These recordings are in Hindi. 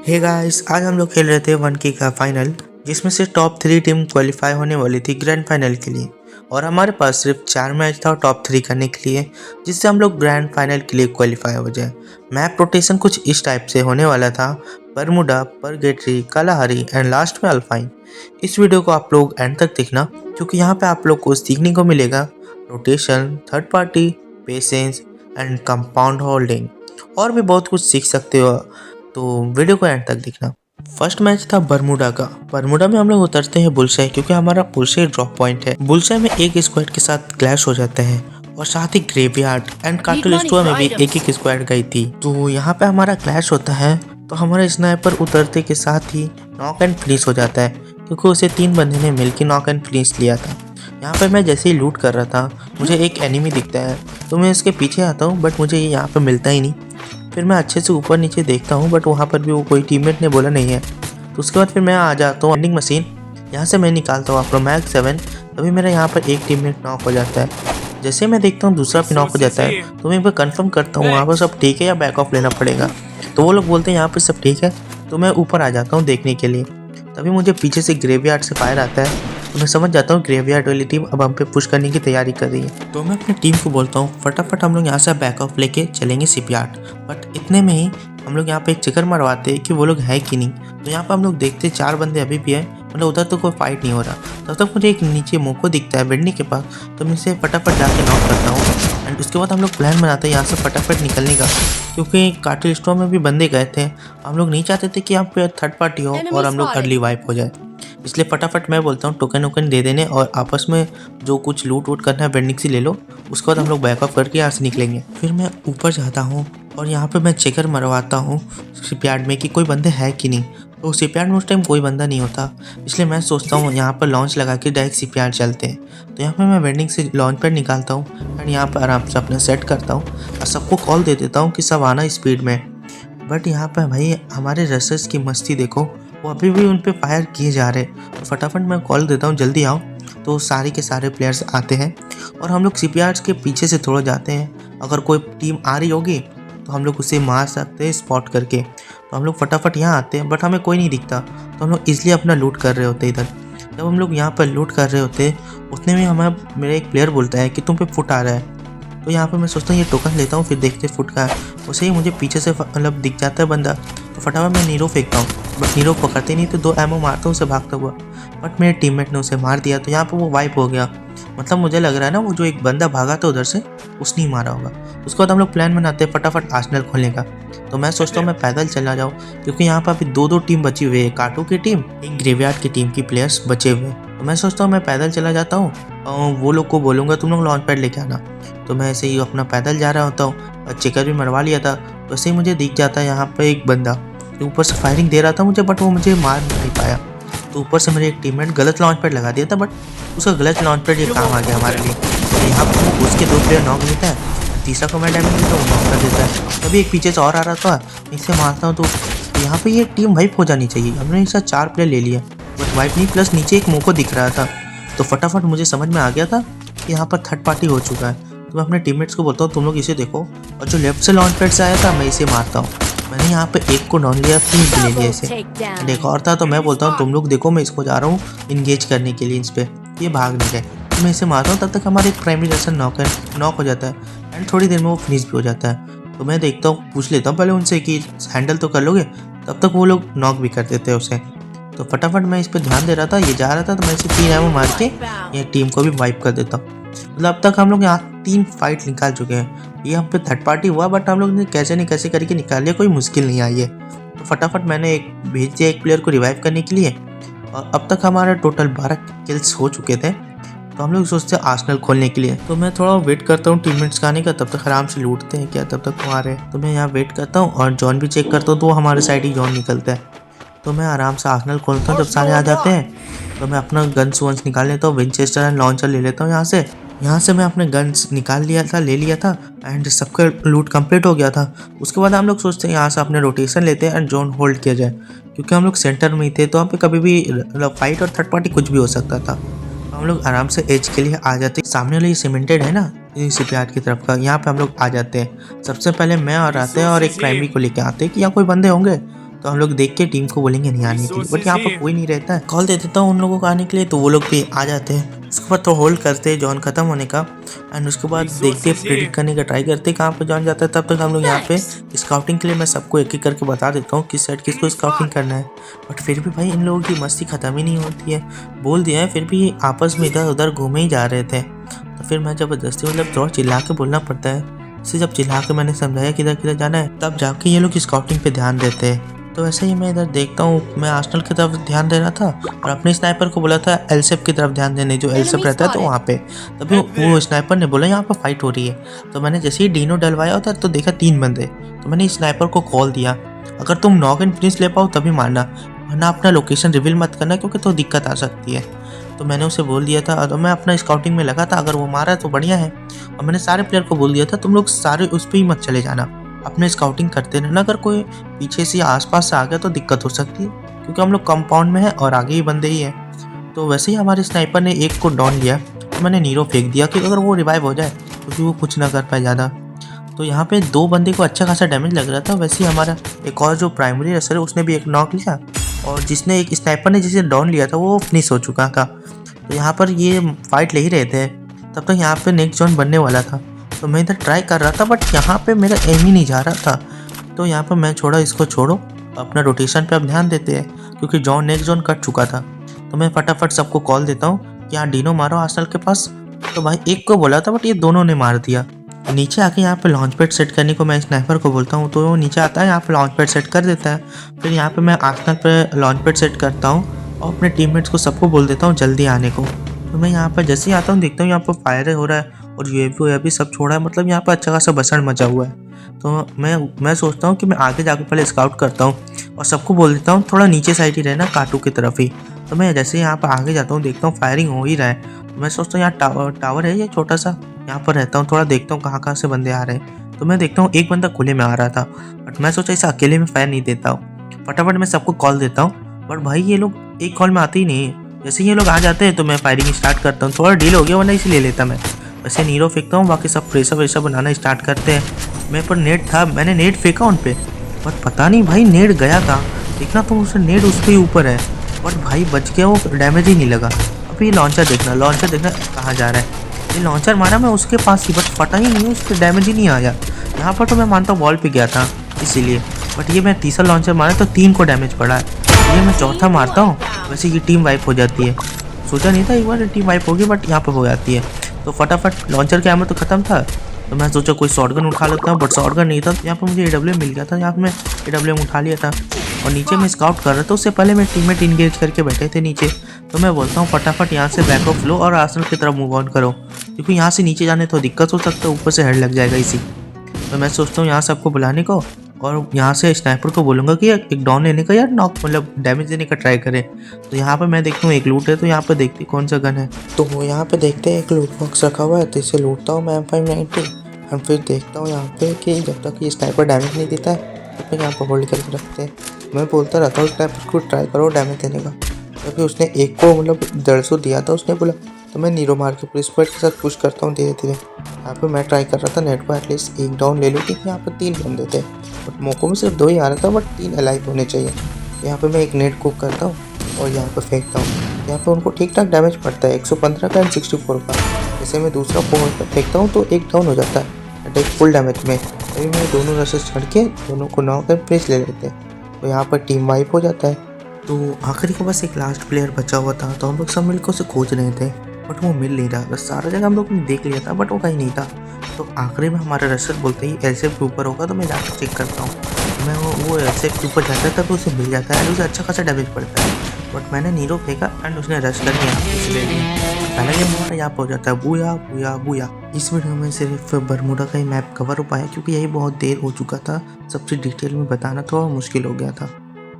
हे गाइस, आज हम लोग खेल रहे थे 1K का फाइनल, जिसमें से टॉप 3 टीम क्वालिफाई होने वाली थी ग्रैंड फाइनल के लिए। और हमारे पास सिर्फ 4 मैच था टॉप 3 करने के लिए, जिससे हम लोग ग्रैंड फाइनल के लिए क्वालिफाई हो जाए। मैप रोटेशन कुछ इस टाइप से होने वाला था: Bermuda, purgatory, Kalahari and last में अल्फाइन। इस वीडियो को आप लोग एंड तक देखना, क्योंकि यहाँ पे आप लोग को सीखने को मिलेगा rotation, third party, patience and compound holding, और भी बहुत कुछ सीख सकते हो। तो वीडियो को एंड तक देखना। फर्स्ट मैच था बरमुडा का। बरमुडा में हम लोग उतरते हैं बुलशाई, क्योंकि हमारा बुलशाई ड्रॉप पॉइंट है। बुलशाई में एक स्क्वाड के साथ क्लैश हो जाते हैं, और साथ ही ग्रेवयार्ड एंड कार्टल में भी एक स्क्वाड गई थी। तो यहाँ पे हमारा क्लैश होता है, तो हमारा स्नाइपर उतरते के साथ ही नॉक एंड फिनिश हो जाता है, क्योंकि उसे 3 बंदे ने मिलकर नॉक एंड फिनिश लिया था। यहाँ पे मैं जैसे ही लूट कर रहा था, मुझे एक एनिमी दिखता है, तो मैं इसके पीछे आता हूँ, बट मुझे ये यहाँ पे मिलता ही नहीं। फिर मैं अच्छे से ऊपर नीचे देखता हूँ, बट वहाँ पर भी वो कोई टीममेट ने बोला नहीं है। तो उसके बाद फिर मैं आ जाता हूँ वेंडिंग मशीन, यहाँ से मैं निकालता हूँ अपना मैग 7। तभी मेरा यहाँ पर एक टीममेट नॉक हो जाता है। जैसे मैं देखता हूँ दूसरा भी नॉक हो जाता है, तो मैं एक बार कंफर्म करता हूँ वहाँ पर सब ठीक है या बैक ऑफ लेना पड़ेगा। तो वो लोग बोलते हैं यहाँ पर सब ठीक है, तो मैं ऊपर आ जाता हूँ देखने के लिए। तभी मुझे पीछे से ग्रेवयार्ड से फायर आता है, तो मैं समझ जाता हूँ ग्रेवयार्ड वाली टीम अब हम पे पुश करने की तैयारी कर रही है। तो मैं अपनी टीम को बोलता हूँ फटाफट हम लोग यहाँ से बैक ऑफ लेके चलेंगे शिपयार्ड। बट इतने में ही हम लोग यहाँ पे एक चक्कर मरवाते हैं कि वो लोग है कि नहीं। तो यहाँ पे हम लोग देखते 4 बंदे अभी भी है, मतलब उधर तो कोई फाइट नहीं हो रहा। तब तक मुझे एक नीचे मोको दिखता है वेंडी के पास, तो मैं इसे फटाफट जाके नॉक करता हूँ। एंड उसके बाद हम लोग प्लान बनाते हैं यहाँ से फटाफट निकलने का, क्योंकि कार्टल स्टोर में भी बंदे गए थे। हम लोग नहीं चाहते थे कि यहाँ पे थर्ड पार्टी हो और हम लोग अर्ली वाइप हो जाए। इसलिए फटाफट मैं बोलता हूँ टोकन वोकन दे देने, और आपस में जो कुछ लूट वूट करना है वेंडिंग से ले लो। उसके बाद हम लोग बैकअप करके यहाँ से निकलेंगे। फिर मैं ऊपर जाता हूँ और यहाँ पे मैं चेकर मरवाता हूँ शिपयार्ड में कि कोई बंदे है कि नहीं। तो शिपयार्ड में उस टाइम कोई बंदा नहीं होता, इसलिए मैं सोचता हूँ यहाँ पर लॉन्च लगा के डायरेक्ट शिपयार्ड चलते हैं। तो यहाँ पे मैं वेंडिंग से लॉन्च पैड निकालता हूँ एंड यहाँ पर आराम से अपना सेट करता हूँ और सबको कॉल दे देता हूँ कि सब आना स्पीड में। बट यहाँ पर भाई हमारे रसर्स की मस्ती देखो, वो अभी भी उन पे फायर किए जा रहे। तो फटाफट मैं कॉल देता हूँ जल्दी आओ। तो सारे के सारे प्लेयर्स आते हैं और हम लोग शिपयार्ड्स के पीछे से थोड़ा जाते हैं। अगर कोई टीम आ रही होगी तो हम लोग उसे मार सकते हैं स्पॉट करके। तो हम लोग फटाफट यहाँ आते हैं, बट हमें कोई नहीं दिखता, तो हम लोग इसलिए अपना लूट कर रहे होते इधर। जब हम लोग यहाँ पर लूट कर रहे होते उतने में हमें मेरा एक प्लेयर बोलता है कि तुम पे फुट आ रहा है। तो यहाँ पर मैं सोचता हूँ ये टोकन लेता हूँ, फिर देखते फुट का है। उसे ही मुझे पीछे से मतलब दिख जाता है बंदा, तो फटाफट मैं नीरो फेंकता हूँ, बट नीरो पकड़ते नहीं, तो 2 एमओ मारता हूँ उसे भागता हुआ। बट मेरे टीममेट ने उसे मार दिया, तो यहाँ पर वो वाइप हो गया। मतलब मुझे लग रहा है ना वो जो एक बंदा भागा था उधर से, उसने ही मारा होगा। उसके बाद हम लोग प्लान बनाते हैं फटाफट आर्सेनल खोलने का। तो मैं सोचता हूँ मैं पैदल चला जाऊँ, क्योंकि यहाँ पर अभी 2 टीम बची हुई है, काटू की टीम, एक ग्रेवयार्ड की टीम की प्लेयर्स बचे हुए। तो मैं सोचता हूँ मैं पैदल चला जाता हूँ और वो लोग को बोलूँगा तुम लोग लॉन्च पैड लेके आना। तो मैं ऐसे ही अपना पैदल जा रहा होता हूँ और चेकर भी मरवा लिया था। तो ऐसे ही मुझे दिख जाता है यहाँ पर एक बंदा जो ऊपर से फायरिंग दे रहा था मुझे, बट वो मुझे मार नहीं पाया। तो ऊपर से मेरे एक टीममेट गलत लॉन्च पैड लगा दिया था, बट उसका गलत लॉन्च पैड ये काम आ गया हमारे लिए। तो यहाँ पर उसके 2 प्लेयर नॉक लेता है, तीसरा को मैं डैमेज देता हूँ, नॉक कर देता है। तभी एक पीछे से और आ रहा था, इससे मारता हूँ। तो यहाँ पे ये टीम वाइप हो जानी चाहिए। हमने इसका 4 प्लेयर ले लिया, बट वाइप नहीं, प्लस नीचे एक मोको दिख रहा था। तो फटाफट मुझे समझ में आ गया था कि यहाँ पर थर्ड पार्टी हो चुका है। तो मैं अपने टीममेट्स को बोलता हूँ तुम लोग इसे देखो, और जो लेफ्ट से लॉन्च पैड से आया था मैं इसे मारता हूँ। मैंने यहाँ पे एक को डाउन लिया, 3 को ले लिया इसे, एंड एक और था। तो मैं बोलता हूँ तुम लोग देखो मैं इसको जा रहा हूँ इंगेज करने के लिए इस पर, ये भाग नहीं गए। तो मैं इसे मारता हूँ, तब तक हमारे एक प्राइमरी रसर नॉक हो जाता है एंड थोड़ी देर में वो फिनिश भी हो जाता है। तो मैं देखता हूँ, पूछ लेता हूँ पहले उनसे कि हैंडल तो कर लोगे, तब तक वो लोग नॉक भी कर देते हैं उसे। तो फटाफट मैं इस पर ध्यान दे रहा था, ये जा रहा था, तो मैं इसे 3 एमओ मार के ये टीम को भी वाइप कर देता हूँ। मतलब अब तक हम लोग यहाँ 3 फाइट निकाल चुके हैं। ये हम पे थर्ड पार्टी हुआ, बट हम लोग ने कैसे नहीं कैसे करके निकाल लिया, कोई मुश्किल नहीं आई है। तो फटाफट मैंने एक भेज दिया एक प्लेयर को रिवाइव करने के लिए, और अब तक हमारा टोटल 12 किल्स हो चुके थे। तो हम लोग सोचते हैं आर्सेनल खोलने के लिए। तो मैं थोड़ा वेट करता हूँ टीममेट्स का आने का, तब तक आराम से लूटते हैं क्या, तब तक वो आ रहे हैं। तो मैं यहाँ वेट करता हूँ और जॉन भी चेक करता हूँ, तो हमारे साइड ही जॉन निकलता है। तो मैं आराम से आर्सेनल खोलता हूँ। जब सारे आ जाते हैं तो मैं अपना गन्स वंस निकाल लेता हूँ, विंचेस्टर एंड लॉन्चर ले लेता हूँ। यहाँ से मैं अपने गन्स निकाल लिया था, ले लिया था, एंड सबका लूट कंप्लीट हो गया था। उसके बाद हम लोग सोचते हैं यहाँ से अपने रोटेशन लेते हैं एंड जोन होल्ड किया जाए, क्योंकि हम लोग सेंटर में ही थे, तो वहाँ पे कभी भी फाइट और थर्ड पार्टी कुछ भी हो सकता था। हम लोग आराम से एज के लिए आ जाते। सामने वाले सीमेंटेड है ना शिपयार्ड की तरफ का, यहाँ पे हम लोग आ जाते हैं। सबसे पहले मैं और आते हैं और एक प्राइमरी को लेके आते हैं कि यहाँ कोई बंदे होंगे। तो हम लोग देख के टीम को बोलेंगे नहीं आने के लिए, बट यहाँ पर कोई नहीं रहता है। कॉल दे देता हूँ उन लोगों को आने के लिए, तो वो लोग भी आ जाते हैं। उसके बाद तो होल्ड करते हैं जॉन खत्म होने का, एंड उसके बाद देखते प्रेडिक्ट करने का ट्राई करते कहाँ पर जॉन जाता है। तब तक हम लोग यहाँ पे स्काउटिंग के लिए मैं सबको एक एक करके बता देता हूँ किस साइड किसको स्काउटिंग करना है। बट फिर भी भाई इन लोगों की मस्ती खत्म ही नहीं होती है। बोल दिया है फिर भी आपस में इधर उधर घूमे ही जा रहे थे। तो फिर मैं जबरदस्ती मतलब थोड़ा चिल्ला के बोलना पड़ता है। इसे जब चिल्ला के मैंने समझाया किधर किधर जाना है, तब जाके ये लोग स्काउटिंग पे ध्यान देते हैं। तो ऐसे ही मैं इधर देखता हूँ, मैं आर्सेनल की तरफ ध्यान दे रहा था और अपने स्नाइपर को बोला था एलसेप की तरफ ध्यान देने, जो एलसेप रहता है तो वहाँ पे। तभी वो स्नाइपर ने बोला यहाँ पर फाइट हो रही है। तो मैंने जैसे ही डीनो डलवाया उधर तो देखा 3 बंदे। तो मैंने स्नाइपर को कॉल दिया, अगर तुम नॉक एंड फिनिश ले पाओ तभी मारना, वरना अपना लोकेशन रिवील मत करना क्योंकि तो दिक्कत आ सकती है। तो मैंने उसे बोल दिया था, तो मैं अपना स्काउटिंग में लगा था, अगर वो मारा तो बढ़िया है। और मैंने सारे प्लेयर को बोल दिया था तुम लोग सारे उस पर ही मत चले जाना, अपने स्काउटिंग करते रहना, अगर कोई पीछे से आसपास से आ गया तो दिक्कत हो सकती है क्योंकि हम लोग कंपाउंड में है और आगे ही बंदे ही है। तो वैसे ही हमारे स्नाइपर ने एक को डाउन लिया, तो मैंने नीरो फेंक दिया कि अगर वो रिवाइव हो जाए क्योंकि वो कुछ ना कर पाए ज़्यादा। तो यहाँ पे 2 बंदे को अच्छा खासा डैमेज लग रहा था। वैसे ही हमारा एक और जो प्राइमरी रेसर है उसने भी एक नॉक लिया, और जिसने एक स्नाइपर ने जिसे डाउन लिया था वो फिनिश हो चुका था। तो यहाँ पर ये फाइट ले ही रहे थे, तब तक यहाँ पे नेक्स्ट जोन बनने वाला था। तो मैं इधर ट्राई कर रहा था बट यहाँ पे मेरा एम ही नहीं जा रहा था। तो यहाँ पर मैं छोड़ा, इसको छोड़ो, अपना रोटेशन पे अब ध्यान देते हैं क्योंकि जॉन नेक्स्ट जोन कट चुका था। तो मैं फटाफट सबको कॉल देता हूँ कि यहाँ डीनो मारो आर्सेनल के पास। तो भाई एक को बोला था बट ये दोनों ने मार दिया। नीचे आके यहाँ पे लॉन्च पैड सेट करने को मैं स्नाइपर को बोलता हूँ, तो वो नीचे आता है, यहाँ पे लॉन्च पैड सेट कर देता है। फिर यहाँ पे मैं आर्सेनल पे लॉन्च पैड सेट करता हूँ और अपने टीममेट्स को सबको बोल देता हूँ जल्दी आने को। तो मैं यहाँ पर जैसे ही आता हूँ देखता हूँ यहाँ पर फायर हो रहा है और यूएवी सब छोड़ा है, मतलब यहाँ पर अच्छा खासा बसड़ मचा हुआ है। तो मैं सोचता हूँ कि मैं आगे जाकर पहले स्काउट करता हूँ और सबको बोल देता हूँ थोड़ा नीचे साइड ही रहना, काटू की तरफ ही। तो मैं जैसे यहाँ पर आगे जाता हूँ देखता हूँ फायरिंग हो ही रहा है। तो मैं सोचता हूँ यहाँ टावर है ये छोटा सा, यहाँ पर रहता हूँ, थोड़ा देखता हूँ कहाँ से बंदे आ रहे हैं। तो मैं देखता हूँ एक बंदा खुले में आ रहा था, बट मैं सोचा इसे अकेले में फायर नहीं देता हूँ, फटाफट मैं सबको कॉल देता हूँ। बट भाई ये लोग एक कॉल में आते ही नहीं है। जैसे ये लोग आ जाते हैं तो मैं फायरिंग स्टार्ट करता हूँ, थोड़ा डील हो गया वरना इसे ले लेता मैं। वैसे नीरो फेंकता हूँ, बाकी सब प्रेशर वेशर बनाना स्टार्ट करते हैं। मेरे पर नेट था, मैंने नेट फेंका उन पर, बट पता नहीं भाई नेट गया था। देखना तुम उससे नेट उसके ऊपर है, बट भाई बच गया, वो डैमेज ही नहीं लगा। अभी लॉन्चर देखना कहाँ जा रहा है। ये लॉन्चर मारा मैं उसके पास ही, बट फटा ही नहीं, उसके डैमेज ही नहीं आया। यहाँ पर तो मैं मानता हूँ वॉल पे गया था इसीलिए, बट ये मैं तीसरा लॉन्चर मारा तो 3 को डैमेज पड़ा है। ये मैं चौथा मारता हूँ, वैसे ये टीम वाइप हो जाती है। सोचा नहीं था एक बार टीम वाइप होगी, बट यहाँ पर हो जाती है। तो फटाफट लॉन्चर के एमो तो खत्म था, तो मैं सोचा कोई शॉटगन उठा लेता हूँ, बट शॉटगन नहीं था। तो यहाँ पर मुझे AWM मिल गया था, यहाँ पर मैं AWM उठा लिया था। और नीचे मैं स्काउट कर रहा था, उससे पहले मैं टीममेट इंगेज करके बैठे थे नीचे। तो मैं बोलता हूँ फटाफट यहाँ से बैक ऑफ लो और आर्सेनल की तरफ मूव ऑन करो, क्योंकि यहाँ से नीचे जाने तो दिक्कत हो सकता है, ऊपर से हेड लग जाएगा इसी। तो मैं सोचता हूँ यहाँ से आपको बुलाने को, और यहाँ से स्नाइपर को बोलूँगा कि एक डाउन लेने का या नॉक मतलब डैमेज देने का ट्राई करें। तो यहाँ पर मैं देखता हूँ एक लूट है, तो यहाँ पर देखते कौन सा गन है। तो वो यहाँ पे देखते हैं एक लूट बॉक्स रखा हुआ है, तो इसे लूटता हूँ मैं M590। हम फिर देखता हूँ यहाँ पे कि जब तक ये स्नाइपर डैमेज नहीं देता है तब तक यहाँ पर होल्ड करके रखते हैं। मैं बोलता रहता हूँ स्नाइपर को ट्राई करो डैमेज देने का, क्योंकि उसने एक को मतलब 150 दिया था उसने बोला। तो मैं नीरो मार के पूरी स्क्वाड के साथ पुश करता हूँ धीरे धीरे। यहाँ पे मैं ट्राई कर रहा था नेट को एटलीस्ट एक डाउन ले लूँ, क्योंकि यहाँ पर 3 बंदे थे, बट मौकों में सिर्फ 2 ही आ रहा था, बट 3 अलाइव होने चाहिए। यहाँ पे मैं एक नेट कुक करता हूँ और यहाँ पे फेंकता हूँ। यहाँ पे उनको ठीक ठाक डैमेज पड़ता है 115 का एंड 64 का। जैसे मैं दूसरा पॉइंट पर फेंकता हूँ तो एक डाउन हो जाता है अटैक फुल डैमेज में। अभी मैं दोनों रसेस चढ़ के दोनों को नॉक कर प्रेस ले लेते हैं, तो यहाँ पर टीम वाइप हो जाता है। तो आखिरी को बस एक लास्ट प्लेयर बचा हुआ था, तो हम लोग सब मिलकर उसे खोज रहे थे, बट वो मिल नहीं रहा। बस सारा जगह हम लोग ने देख लिया था, बट वो कहीं नहीं था। तो आखिरी में हमारा रसर बोलते ही एलसेफ के ऊपर होगा, तो मैं जाकर चेक करता हूँ। मैं वो एलसेफ के ऊपर जाता था तो उसे मिल जाता है, उसे अच्छा खासा डैमेज पड़ता है। बट मैंने नीरो फेंका एंड उसने रश करके यहाँ पे ले लिया। पहले गेम हमारा यहाँ पर हो जाता है बूया बूया बूया। इस वीडियो में सिर्फ बरमूडा का ही मैप कवर हो पाया, क्योंकि यही बहुत देर हो चुका था, सबसे डिटेल में बताना थोड़ा मुश्किल हो गया था।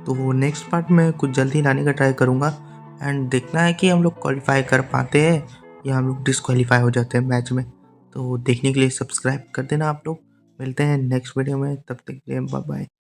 तो वो नेक्स्ट पार्ट में कुछ जल्दी लाने का ट्राई करूँगा, एंड देखना है कि हम लोग क्वालिफाई कर पाते हैं या हम लोग डिसक्वालीफाई हो जाते हैं मैच में। तो देखने के लिए सब्सक्राइब कर देना आप लोग। मिलते हैं नेक्स्ट वीडियो में, तब तक के लिए बाय बाय।